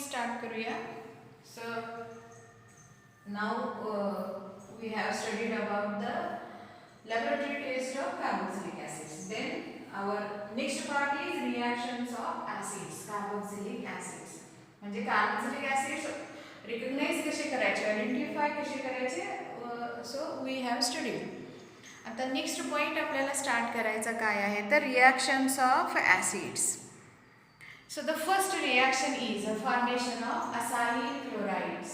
Start करूया. So now we have studied about the laboratory test of carboxylic acids. Then our next part is reactions of acids, carboxylic acids. म्हणजे carboxylic acids recognise कसे करायचे, identify कसे करायचे, so we have studied. आता next point आपल्याला start करायचा काय आहे तर reactions of acids. So the first reaction is a formation of acyl chlorides.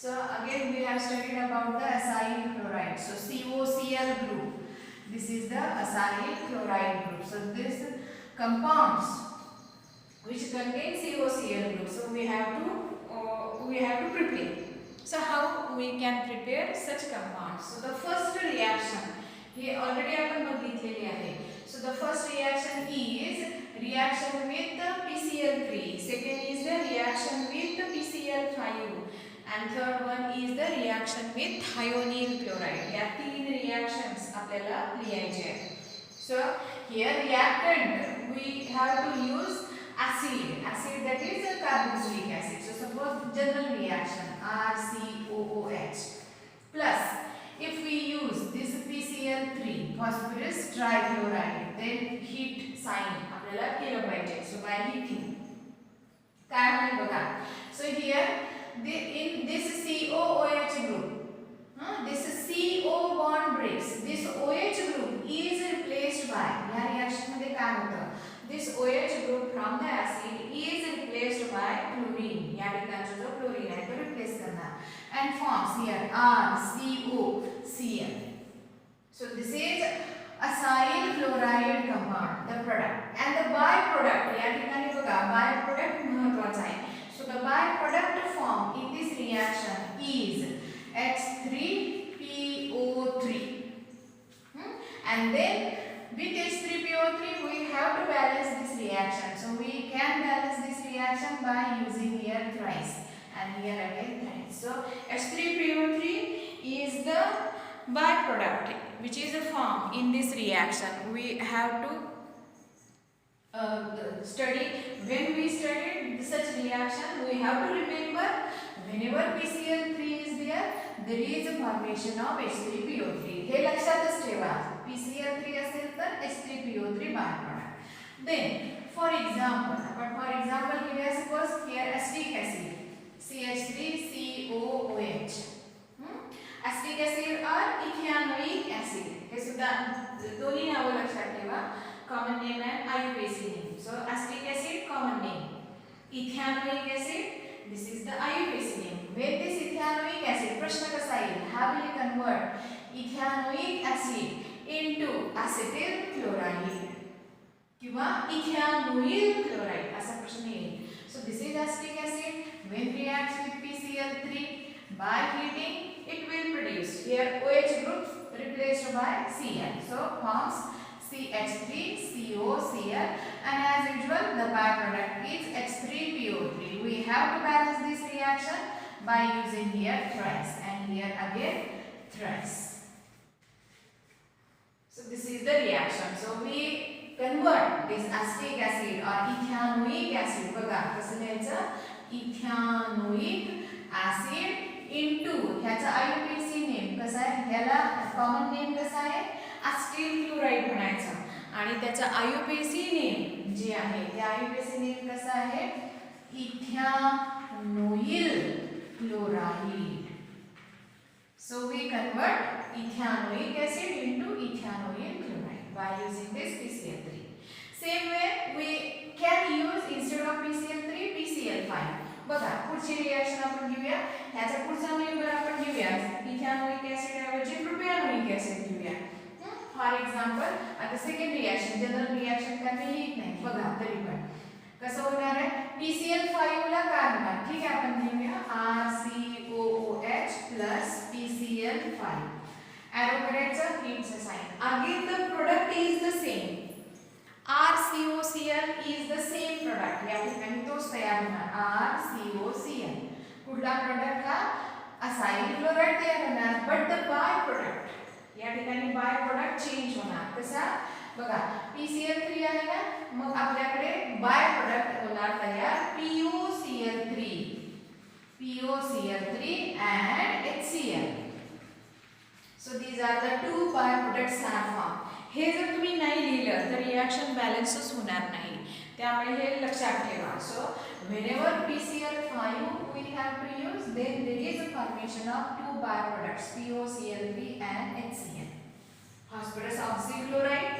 So again we have studied about the acyl chloride. So COCl group. This is the acyl chloride group. So this compounds which contain COCl group. So we have to prepare. So how we can prepare such compounds? So the first reaction here already आपण बघितलेली आहे. So the first reaction is reaction with the PCl3. Second is the reaction with the PCl5. And third one is the reaction with thionyl chloride. या तीन reactions आपल्याला लिहायचे आहेत. So here reactant we have to use acid that is a carboxylic acid. So suppose general reaction RCOOH plus if we use this PCl3 phosphorus trichloride then heat sign आपल्याला केलं पाहिजे. So by heating काय होईल बघा. So here in this COOH group this CO bond breaks. This OH group is replaced by या reaction मध्ये काय होतं this OH group from the acid is replaced by chlorine. या ठिकाणचा जो क्लोरीन आहे तो रिप्लेस करणार and forms here RCOCl. So this is acyl chloride compound, the product, and the byproduct. या ठिकाणी बघा byproduct महत्त्वाचा आहे. So the byproduct form in this reaction is H3PO3. And then with H3PO3 we have to balance this reaction. So we can balance this reaction by using here thrice and here again thrice. So H3PO3 is the byproduct which is formed in this reaction. We have to study. When we studied such reaction we have to remember whenever PCl3 is there is a formation of H3PO3. हे लक्षातच ठेवा. PCl3 असेल तर H3PO3 byproduct. Then for example घेऊया. Suppose here acetic acid CH3COOH. Acetic acid or ethanoic acid. हे सुद्धा दोन्ही नावं लक्षात ठेवा. Common name and IUPAC name. So acetic acid common name. Ethanoic acid this is the IUPAC name. When this ethanoic acid प्रश्न कसा येईल how will you convert ethanoic acid into acetyl chloride किंवा ethanoyl chloride असा प्रश्न येईल. So this is acetic acid when reacts with PCl3 by heating it will produce here OH group replaced by Cl. So forms CH3COCl and as usual the byproduct is H3PO3. We have to balance this reaction by using here thrice and here again thrice. So this is the reaction. So we convert this acetic acid or ethanoic acid बघा कसं लिहायचं ethanoic acid into ह्याचा IUPAC name कसा आहे ह्याला common name कसा आहे acetyl chloride म्हणायचं आणि त्याचा IUPAC नेम जे आहे ते IUPAC नेम कसा आहे ethanoyl chloride. So we convert ethanoic acid into ethanoyl chloride by using this PCl3. Same way we can use instead of PCl3 PCl5. बघा पुढची रिएक्शन आपण घेऊया. ह्याचा पुढचा मेंबर आपण घेऊया इथॅनोइक ऍसिड ऐवजी प्रोपॅनोइक ऍसिड घेऊया. फॉर एक्झाम्पल आता सेकंड रिएक्शन जनरल रिएक्शन का मी लिहित नाही बघा तरी पण कसं होणार आहे PCl5 ला काय होणार ठीक आहे आपण घेऊया RCOOH plus PCl5 एरो करायचं हिटचं sign again the product is the same RCOCl is the same product. या ठिकाणी तोच तयार होणार RCOCl. कुठला प्रोडक्ट हा असाइल क्लोराइड तयार होणार बट द बाय प्रोडक्ट या ठिकाणी बाय प्रोडक्ट चेंज होणार कसा बघा PCl3 आहे ना मग आपल्याकडे बाय प्रोडक्ट होणार तयार PuCl3 POCl3 and HCl. So these are the two byproducts have formed. हे जर तुम्ही नाही लिहिलं तर रिएक्शन बॅलन्सच होणार नाही, त्यामुळे हे लक्षात ठेवा. सो whenever PCl5 we have to use, then there is a formation of two byproducts POCl3 and HCl. phosphorus oxychloride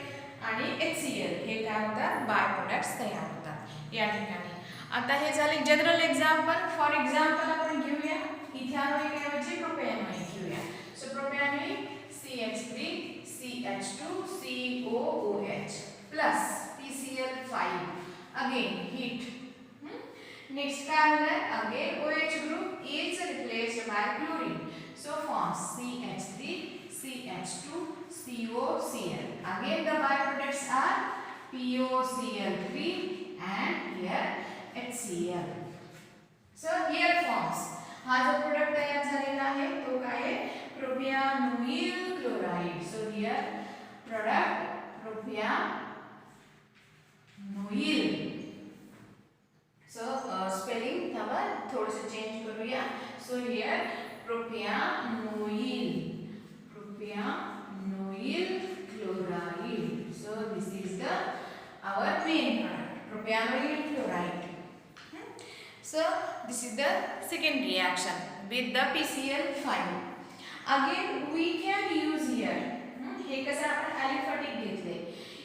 आणि HCl हे काय होतात, बायप्रोडक्ट्स तयार होतात या ठिकाणी. आता हे झाले जनरल एक्झाम्पल. फॉर एक्झाम्पल आपण घेऊया इथेनॉइक ऐवजी प्रोपॅनॉइक घेऊया. सो प्रोपॅनॉइक CH3 CH2 COOH plus PCl5 again heat. Next काय होणार, again OH group is replaced by chlorine, so forms CH3 CH2 COCl. Again the byproducts are POCl3 and here HCl. So here forms, हा जो product तयार झालेला आहे तो काय आहे, propionyl chloride. So here product propionyl. So spelling थांबा थोडंसं चेंज करूया. So here propionyl chloride. So this is the our main product, propianoyl chloride. So this is the second reaction with the PCl5. Again we can use here, हे कसं आपण aliphatic घेतले.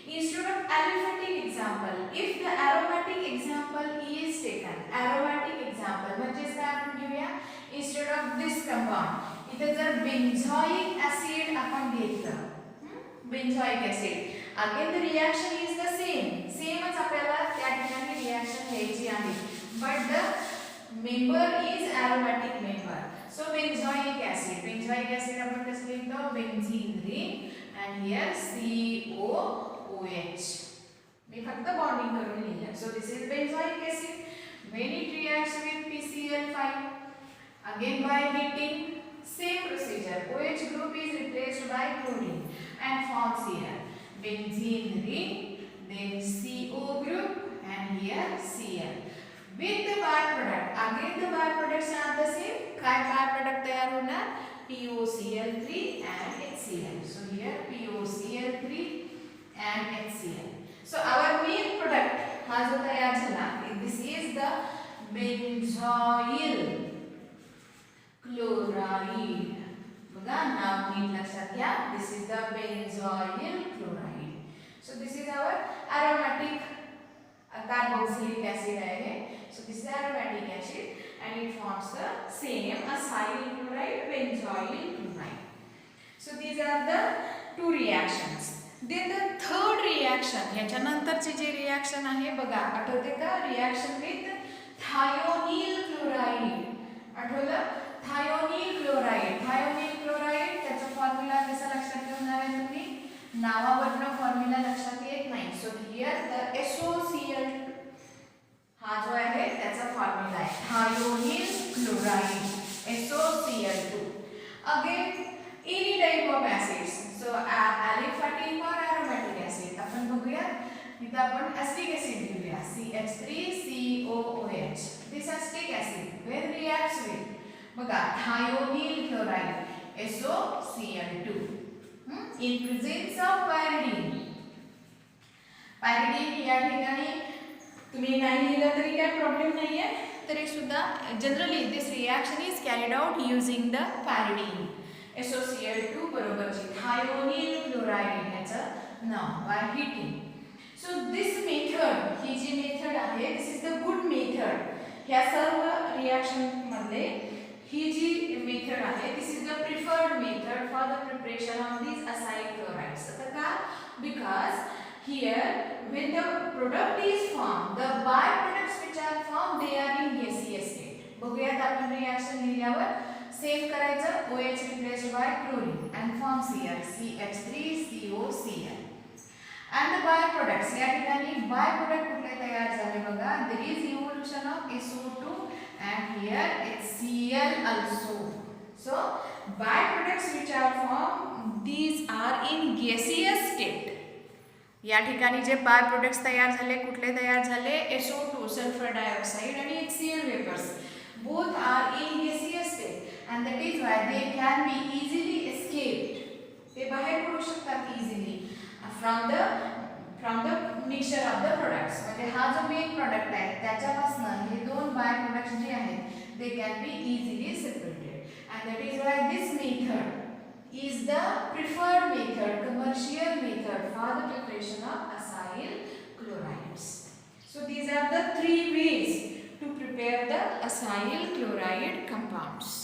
Instead of aliphatic example, if the aromatic example is taken, aromatic example म्हणजेच काय आपण घेऊया, instead of this compound इथे जर benzoic acid आपण घेतलं, benzoic acid, again the reaction is the sameच आपल्याला त्या ठिकाणी रिएक्शन घ्यायची आहे, but the member is aromatic member. So benzoic acid आपण कसं लिहितो, benzene ring and here COOH. मी फक्त बॉन्डिंग करून लिहिलं. So this is benzoic acid. When it reacts with PCl5, again by heating, same procedure, OH group is replaced by chlorine and forms here benzene ring, then CO group and here Cl. With the byproduct, again the byproducts are the same. काय byproduct तयार होणार, POCl3 and HCl. So here POCl3 and HCl. So our main product हा जो तयार झाला, this is the benzoyl chloride. बघा नाव NEET लक्षात घ्या. This is the benzoyl chloride. So this is our aromatic carboxylic acid आहे. So this is aromatic acid and it forms the same acyl chloride, benzoyl chloride. So these are the two reactions. Then the third reaction, ह्याच्यानंतरची जी reaction आहे बघा, आठवते का, reaction with thionyl chloride. आठवलं, thionyl chloride त्याचा formula कसा लक्षात ठेवणार आहे तुम्ही, नावावरनं फॉर्म्युला लक्षात येत नाही. सो हियर द SOCl हा जो आहे त्याचा फॉर्म्युला आहे thionyl chloride, SOCl2. Again any type of acids, so aliphatic or aromatic acid आपण बघूया. इथं आपण acetic acid घेऊया, CH3COOH. this acetic acid when reacts with बघा thionyl chloride, SOCl2, in presence of pyridine. pyridine या ठिकाणी तुम्ही नाही लिहिलं तरी काय प्रॉब्लेम नाहीये, तरी सुद्धा generally this reaction is carried out using the pyridine. SOCl2 बरोबरची thionyl chloride याचं नाव by heating. So this method, ही जी मेथड आहे, this is the good method. ह्या सर्व रिएक्शन मध्ये ही जी मेथड आहे, this is the preferred method for the preparation of these acyl chlorides. आता का, because here when the product is formed, the byproducts which are formed they are in gaseous state. बघूयात आपण reaction लिहिल्यावर same करायचं, OH replaced by chlorine and forms here CH3COCl. and the byproducts, या ठिकाणी byproduct कुठले तयार झाले बघा, there is evolution of SO2 and here HCl also. So byproducts which are formed, these are in gaseous state. या ठिकाणी जे by products तयार झाले, कुठले तयार झाले, SO2 सल्फर डायऑक्साइड आणि HCl vapours, both are in that is why they can be easily escaped. ते बाहेर पडू शकतात easily from the mixture of the products. म्हणजे हा जो मेन प्रोडक्ट आहे त्याच्यापासून हे दोन बाय प्रोडक्ट्स जे आहेत they can be easily separated, and that is why this method is the preferred method, commercial method for the preparation of acyl chlorides. So these are the three ways to prepare the acyl chloride compounds.